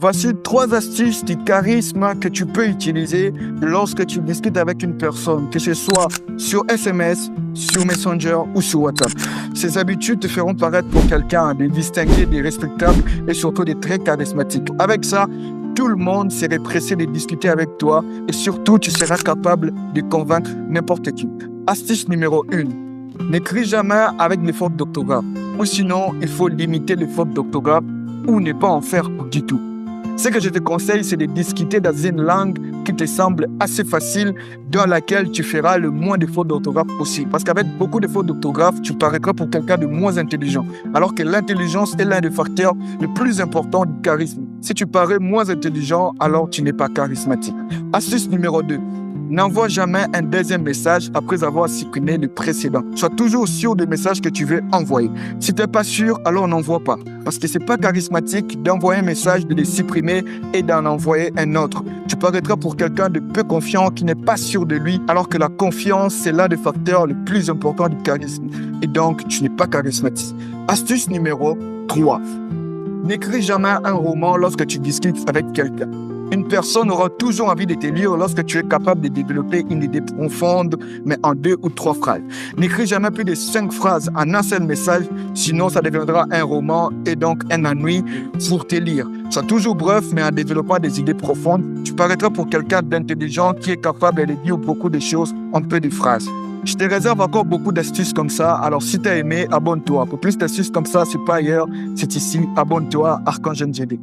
Voici 3 astuces de charisme que tu peux utiliser lorsque tu discutes avec une personne, que ce soit sur SMS, sur Messenger ou sur WhatsApp. Ces habitudes te feront paraître pour quelqu'un de distingué, de respectable et surtout de très charismatique. Avec ça, tout le monde serait pressé de discuter avec toi et surtout, tu seras capable de convaincre n'importe qui. Astuce numéro 1. N'écris jamais avec des fautes d'orthographe. Ou sinon, il faut limiter les fautes d'orthographe ou ne pas en faire du tout. Ce que je te conseille, c'est de discuter dans une langue qui te semble assez facile, dans laquelle tu feras le moins de fautes d'orthographe possible. Parce qu'avec beaucoup de fautes d'orthographe, tu paraîtras pour quelqu'un de moins intelligent. Alors que l'intelligence est l'un des facteurs les plus importants du charisme. Si tu parais moins intelligent, alors tu n'es pas charismatique. Astuce numéro 2. N'envoie jamais un deuxième message après avoir supprimé le précédent. Sois toujours sûr des messages que tu veux envoyer. Si tu n'es pas sûr, alors n'envoie pas. Parce que ce n'est pas charismatique d'envoyer un message, de le supprimer et d'en envoyer un autre. Tu paraîtras pour quelqu'un de peu confiant qui n'est pas sûr de lui, alors que la confiance, c'est l'un des facteurs les plus importants du charisme. Et donc, tu n'es pas charismatique. Astuce numéro 3. N'écris jamais un roman lorsque tu discutes avec quelqu'un. Une personne aura toujours envie de te lire lorsque tu es capable de développer une idée profonde, mais en 2 ou 3 phrases. N'écris jamais plus de 5 phrases en un seul message, sinon ça deviendra un roman et donc un ennui pour te lire. Sois toujours bref, mais en développant des idées profondes, tu paraîtras pour quelqu'un d'intelligent qui est capable de dire beaucoup de choses en peu de phrases. Je te réserve encore beaucoup d'astuces comme ça, alors si tu as aimé, abonne-toi. Pour plus d'astuces comme ça, c'est pas ailleurs, c'est ici. Abonne-toi, Archange NGD.